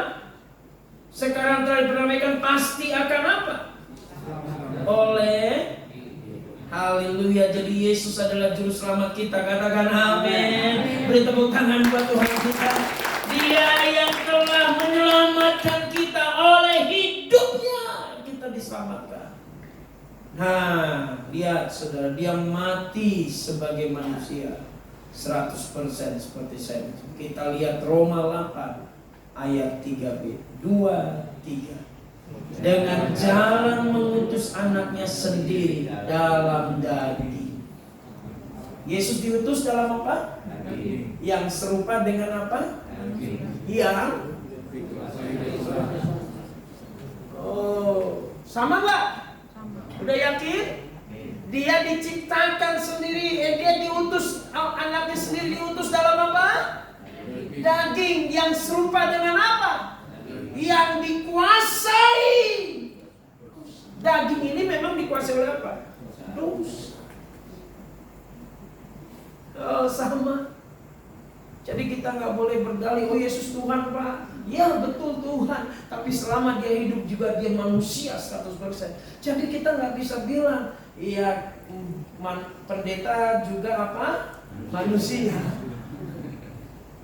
sekarang telah diperdamaikan pasti akan apa? Oleh haleluya. Jadi Yesus adalah juru selamat kita. Katakan amin. Beri tepuk tangan buat Tuhan kita. Dia yang telah menyelamatkan kita oleh hidupnya. Kita diselamatkan. Nah, lihat saudara, dia mati sebagai manusia 100% seperti saya. Kita lihat Roma 8 ayat 3b, 2-3. Dengan jalan mengutus anaknya sendiri dalam daging. Yesus diutus dalam apa? Yang serupa dengan apa? Yang sama nggak? Udah yakin? Dia diciptakan sendiri, dia diutus, anaknya sendiri diutus dalam apa? Daging yang serupa dengan apa? Yang dikuasai. Daging ini memang dikuasai oleh apa? Dosa. Sama. Jadi kita nggak boleh berdalih, oh Yesus Tuhan Pak. Ya betul Tuhan, tapi selama dia hidup juga dia manusia 100%. Jadi kita nggak bisa bilang, iya pendeta juga apa? Manusia.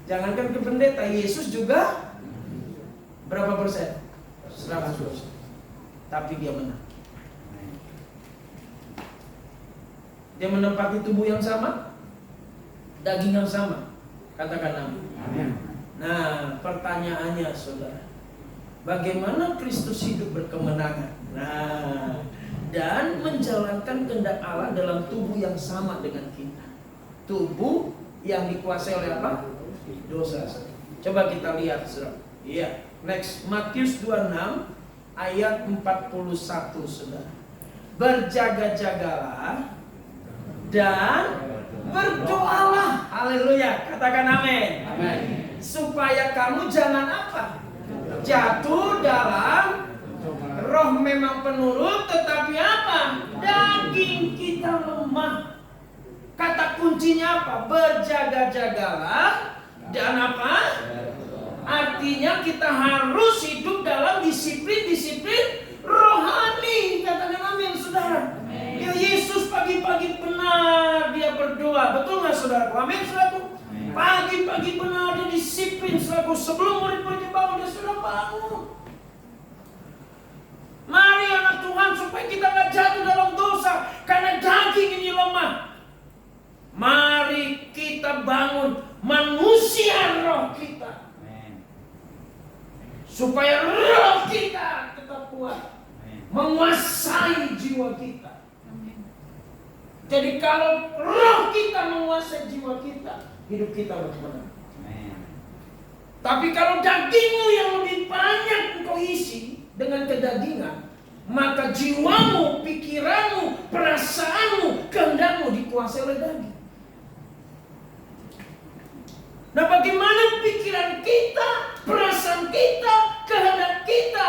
Jangankan ke pendeta, Yesus juga berapa persen? 100%. Tapi dia menang. Dia menempati tubuh yang sama, daging yang sama. Katakan amin. Nah, pertanyaannya saudara, bagaimana Kristus hidup berkemenangan? Nah, dan menjalankan kehendak Allah dalam tubuh yang sama dengan kita. Tubuh yang dikuasai oleh apa? Dosa. Coba kita lihat saudara. Iya, next Matius 26 ayat 41 saudara. Berjaga-jagalah dan berdoalah. Haleluya. Katakan amin. Amin. Supaya kamu jangan apa? Jatuh dalam roh memang penurut, tetapi apa? Daging kita lemah. Kata kuncinya apa? Berjaga-jagalah dan apa? Artinya kita harus hidup dalam disiplin-disiplin rohani. Katakan amin saudara. Ya Yesus pagi-pagi benar dia berdoa. Betul nggak saudaraku? Amin saudaraku. Pagi-pagi benar dia disiplin saudaraku. Sebelum murid-muridnya bangun dia sudah bangun. Mari anak Tuhan supaya kita nggak jatuh dalam dosa karena daging ini lemah. Mari kita bangun manusia roh kita supaya roh kita tetap kuat menguasai jiwa kita. Jadi kalau roh kita menguasai jiwa kita, hidup kita berkemenangan. Tapi kalau dagingmu yang lebih banyak engkau isi dengan kedagingan, maka jiwamu, pikiranmu, perasaanmu, kehendakmu dikuasai oleh daging. Nah, bagaimana pikiran kita, perasaan kita, kehendak kita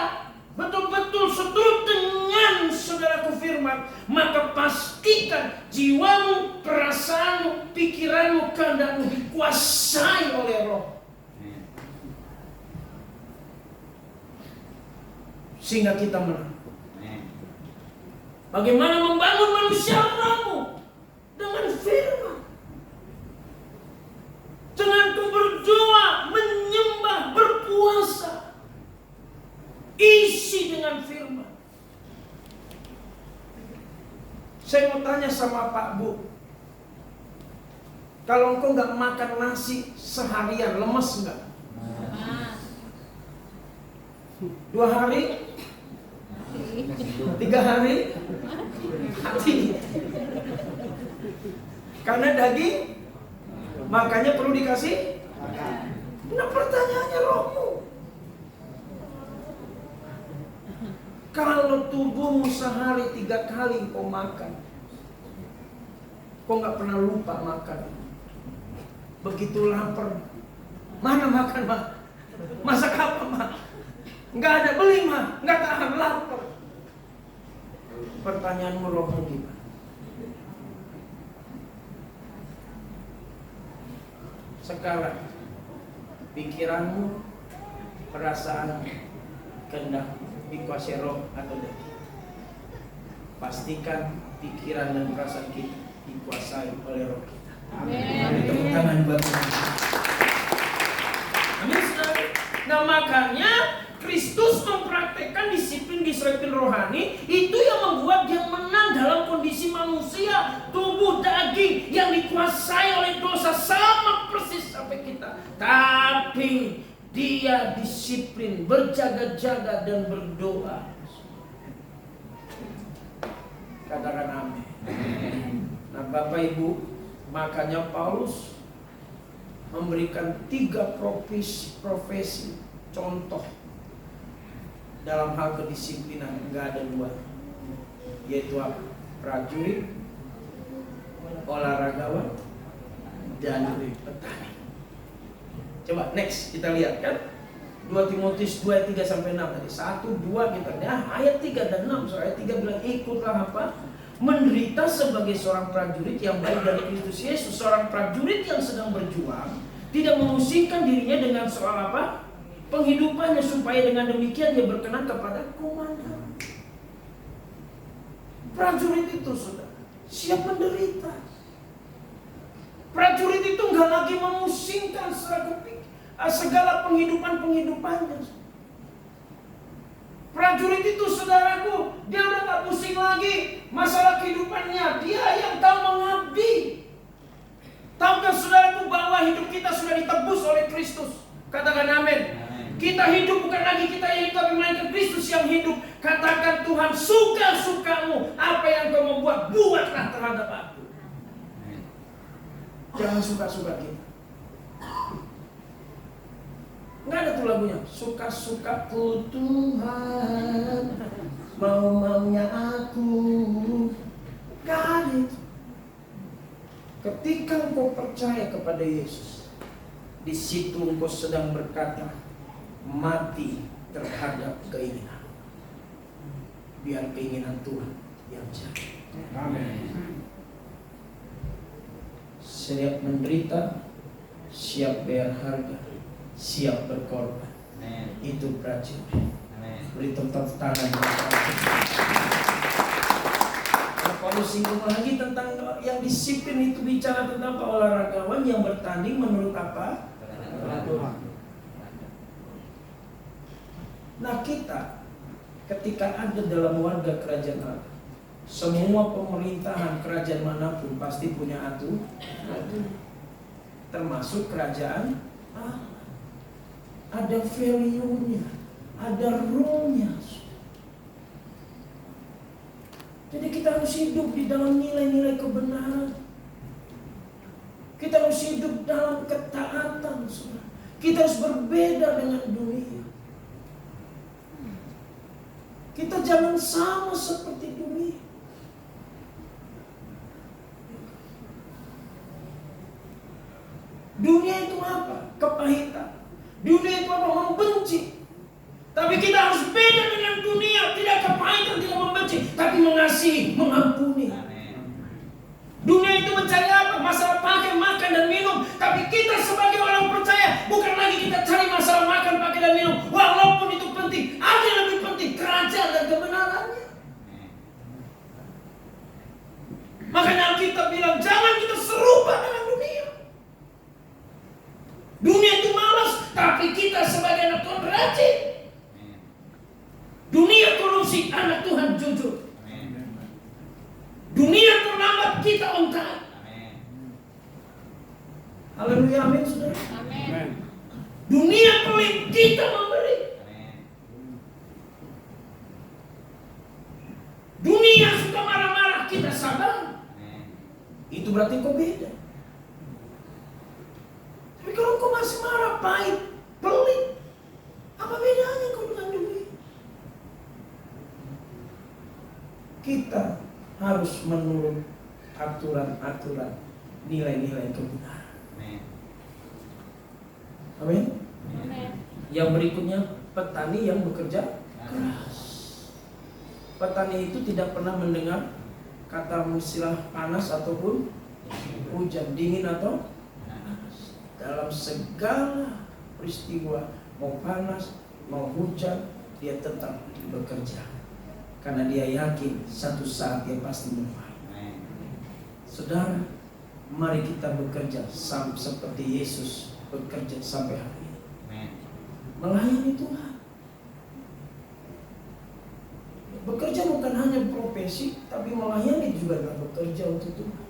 betul-betul seturut dengan saudaraku firman, maka pastikan jiwamu, perasaanmu, pikiranmu, kehendakmu dikuasai oleh roh. Sehingga kita menang. Bagaimana membangun manusia rohmu? Dengan firman. Dengan berdoa, menyembah, berpuasa. Isi dengan firman. Saya mau tanya sama Pak Bu, kalau engkau nggak makan nasi seharian, lemes nggak? 2 hari? 3 hari? Mati. Karena daging, makanya perlu dikasih. Nah, pertanyaannya rohmu. Kalau tubuhmu sehari 3 kali kau makan, kau nggak pernah lupa makan. Begitu lapar, mana makan mah? Masak apa mah? Nggak ada, beli mah, nggak tahan lapar. Pertanyaanmu rohmu gimana? Sekarang pikiranmu, perasaanmu, kehendak dikuasai roh atau daging? Pastikan pikiran dan perasaan kita dikuasai oleh roh kita. Amin. Tepuk tangan buat Tuhan. Amin. Nah, makanya Kristus mempraktekkan disiplin di perspektif rohani, itu yang membuat dia menang dalam kondisi manusia, tubuh daging yang dikuasai oleh dosa sama persis sampai kita. Tapi dia disiplin, berjaga-jaga dan berdoa. Katakan amin. Nah Bapak Ibu, makanya Paulus memberikan 3 profesi contoh dalam hal kedisiplinan, enggak ada 2, yaitu apa? Prajurit, olahragawan, dan petani. Coba next kita lihat kan 2 Timotius 2 ayat 3-6 tadi. 1, 2 kita ayat 3 dan 6. So, ayat 3 bilang ikutlah apa? Menderita sebagai seorang prajurit yang baik dari Kristus Yesus. Seorang prajurit yang sedang berjuang tidak memusingkan dirinya dengan soal apa? Penghidupannya, supaya dengan demikian dia berkenan kepada komandan. Prajurit itu sudah siap menderita. Prajurit itu nggak lagi memusingkan segala penghidupannya. Prajurit itu saudaraku, dia udah gak pusing lagi masalah kehidupannya. Dia yang tahu mengabdi. Tahukah saudaraku bahwa hidup kita sudah ditebus oleh Kristus? Katakan amin. Kita hidup bukan lagi kita yang hidup, tapi melainkan Kristus yang hidup. Katakan Tuhan, suka-sukamu apa yang kau mau buatlah terhadap aku. Jangan suka-suka kita. Nggak ada tuh lagunya, suka-sukaku Tuhan, mau-maunya aku. Nggak ada itu. Ketika engkau percaya kepada Yesus, di situ engkau sedang berkata, mati terhadap keinginan. Biar keinginan Tuhan yang jadi. Amin. Siap menderita, siap bayar harga, siap berkorban. Amen. Itu prajurit. Beri tepuk tangan. Paulus singgung lagi tentang yang disiplin itu, bicara tentang olahragawan yang bertanding menurut apa? Peraturan. Nah kita ketika ada dalam warga kerajaan Allah, semua pemerintahan kerajaan manapun pasti punya aturan, termasuk kerajaan Allah. Ada value-nya, ada rule-nya. Jadi kita harus hidup di dalam nilai-nilai kebenaran. Kita harus hidup dalam ketaatan. Kita harus berbeda dengan dunia. Kita jangan sama seperti dunia. Dunia itu apa? Kepahitan. Dunia itu apa? Membenci. Tapi kita harus beda dengan dunia. Tidak kepahitan, tidak membenci, tapi mengasihi, mengampuni. Dunia itu mencari apa? Masalah pakai, makan, dan minum. Tapi kita sebagai orang percaya, bukan lagi kita cari masalah makan, pakai, dan minum. Walaupun itu penting, ada yang lebih penting, kerajaan dan kebenarannya. Makanya Alkitab bilang, jangan kita serupa dengan dunia. Dunia itu malas, tapi kita sebagai anak Tuhan rajin. Dunia korupsi, anak Tuhan jujur. Dunia terlambat, kita on time. Haleluya, amin saudara. Amin. Dunia pelit, kita memberi. Dunia suka marah-marah, kita sabar. Itu berarti kau beda. Tapi kalau kau masih marah, pahit, pelit, apa bedanya kau dengan dunia? Kita harus menurut aturan-aturan, nilai-nilai kebenaran. Amin. Yang berikutnya, petani yang bekerja keras. Petani itu tidak pernah mendengar kata istilah panas ataupun hujan, dingin atau panas. Dalam segala peristiwa, mau panas, mau hujan, dia tetap bekerja. Karena dia yakin satu saat dia pasti menuai. Saudara, mari kita bekerja seperti Yesus bekerja sampai hari ini. Melayani Tuhan. Bekerja bukan hanya profesi, tapi melayani juga adalah bekerja untuk Tuhan.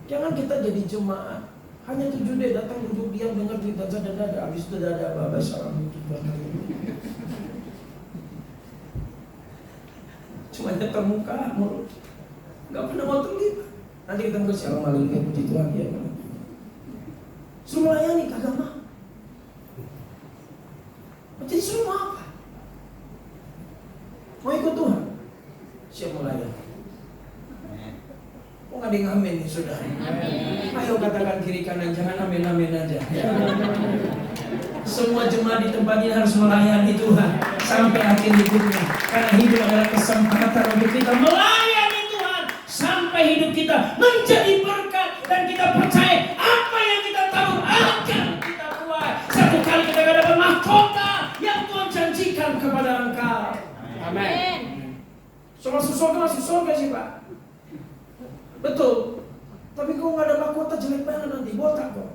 Jangan kita jadi jemaat hanya 7 day datang duduk diam dengar berita dan dada, habis itu dada apa salam untuk Tuhan. Cuma nyetor muka mulut, nggak pernah mau terlibat. Nanti kita mau shalom haleluya puji Tuhan ya. Suruh melayani kagak mau. Jadi suruh mau apa? Mau ikut Tuhan? Siap melayani. Oh nggak ada yang amin nih saudara. Ayo katakan kiri kanan, jangan amin aja. Semua jemaat di tempat ini harus melayani Tuhan sampai akhir hidupnya. Karena hidup adalah kesempatan untuk kita melayani Tuhan sampai hidup kita menjadi berkat dan kita percaya apa yang kita tahu akan kita tuai. Satu kali kita akan dapat mahkota yang Tuhan janjikan kepada engkau. Amin. So masuk surga sih Pak. Betul. Tapi kau nggak ada mahkota jelek banget nanti, botak kok.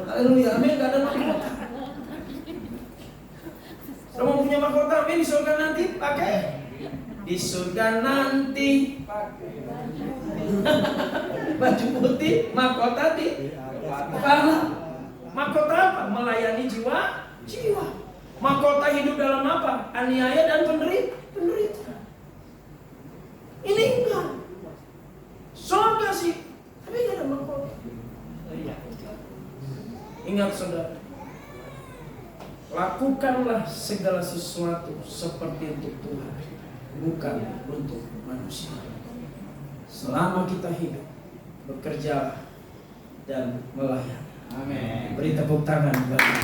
Haleluya, amin, nggak ada mahkota. Kamu punya mahkota, amin, di surga nanti pakai. Di surga nanti pakai baju putih, mahkota di kepala. Mahkota apa? Melayani jiwa. Mahkota hidup dalam apa? Aniaya dan penderita. Ini enggak. Surga sih, tapi enggak ada mahkota. Ingat saudara, lakukanlah segala sesuatu seperti untuk Tuhan, bukan untuk manusia. Selama kita hidup, bekerja dan melayani. Amin. Beri tepuk tangan bagi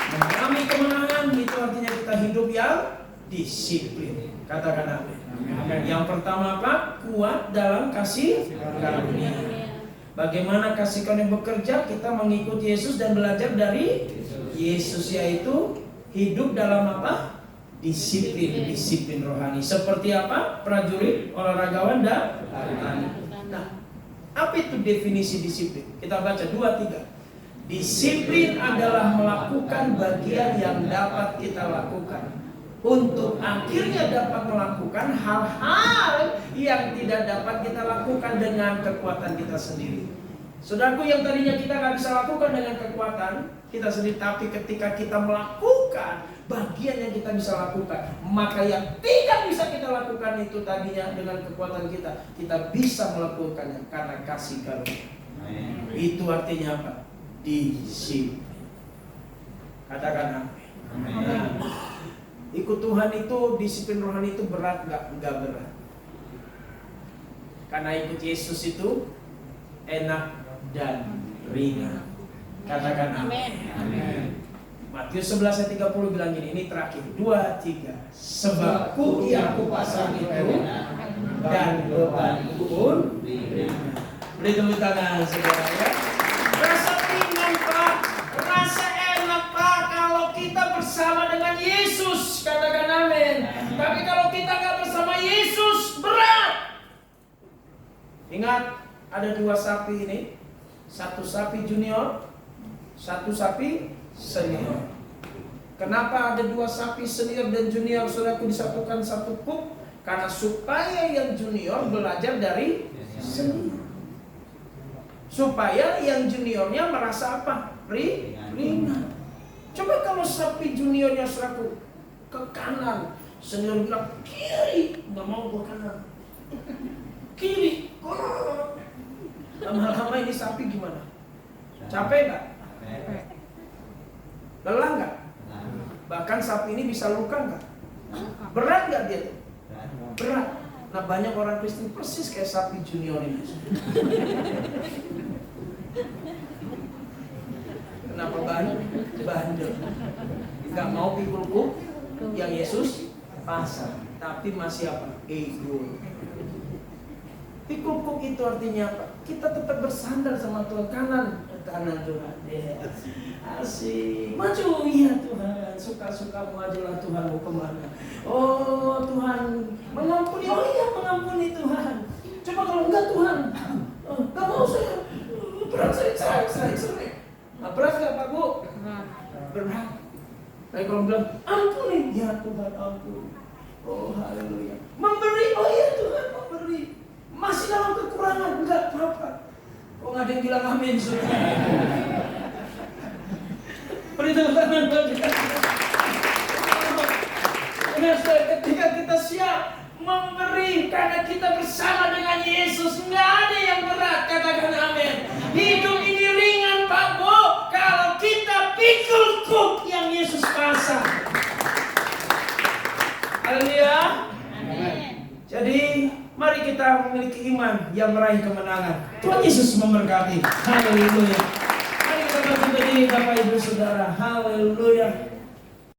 mengalami kemenangan itu artinya kita hidup yang disiplin. Katakan amin. Yang pertama apa? Kuat dalam kasih karunia. Bagaimana kasih karunia bekerja? Kita mengikuti Yesus dan belajar dari Yesus, yaitu hidup dalam apa? Disiplin rohani. Seperti apa? Prajurit, olahragawan dan petani. Nah, apa itu definisi disiplin? Kita baca 2-3. Disiplin adalah melakukan bagian yang dapat kita lakukan untuk akhirnya dapat melakukan hal-hal yang tidak dapat kita lakukan dengan kekuatan kita sendiri. Saudaraku, yang tadinya kita nggak bisa lakukan dengan kekuatan kita sendiri, tapi ketika kita melakukan bagian yang kita bisa lakukan, maka yang tidak bisa kita lakukan itu tadinya dengan kekuatan kita bisa melakukannya karena kasih karunia. Itu artinya apa? Disiplin. Katakan amin. Ikut Tuhan itu, disiplin rohani itu berat enggak berat. Karena ikut Yesus itu enak dan ringan. Katakan amin. Matius 11 ayat 30 bilang gini, ini terakhir. 2-3. Sebab kuki aku pasang itu dan bebanku pun ringan. Beri tepuk tangan saudara ya. Rasa ringan Pak, rasa enak Pak kalau kita bersama dengan Yesus. Katakan amin. Tapi kalau kita nggak bersama Yesus, berat. Ingat, ada 2 sapi ini. Satu sapi junior, satu sapi senior. Kenapa ada 2 sapi senior dan junior saudaraku disatukan satu kuk? Karena supaya yang junior belajar dari senior, supaya yang juniornya merasa apa? Ringan. Coba kalau sapi juniornya saudaraku ke kanan, senior bilang kiri, nggak mau ke kanan, kiri. Lama-lama ini sapi gimana? Capek nggak? Lelah nggak? Bahkan sapi ini bisa luka nggak? Berat nggak dia tuh? Berat. Nah, banyak orang Kristen persis kayak sapi junior ini. Kenapa bandel? Nggak mau pikul kuk yang Yesus pasang, tapi masih apa? Ego. Pikul kuk itu artinya apa? Kita tetap bersandar sama Tuhan, kanan Tuhan. Asik. Maju ya Tuhan. Suka-suka majulah Tuhan, mau kemana? Oh Tuhan, mengampuni. Oh iya mengampuni Tuhan. Coba kalau enggak Tuhan, enggak mau saya. Berat saya. Nah, berat nggak Pak Bu? Berat. Tapi kalau bilang, ampuni, ya Tuhan ampuni. Oh haleluya. Memberi, oh ya Tuhan memberi. Masih dalam kekurangan, enggak apa-apa. Kok nggak ada yang bilang amin, saudara? Perhitungan ketika kita siap memberi karena kita bersama dengan Yesus, nggak ada yang berat, katakan amin. Hidup ini ringan Pak Bu kalau kita pikul kuk yang Yesus pasang. Haleluya. Amin. Jadi mari kita memiliki iman yang meraih kemenangan. Tuhan Yesus memberkati. Haleluya. Mari kita berdiri Bapak Ibu Saudara. Haleluya.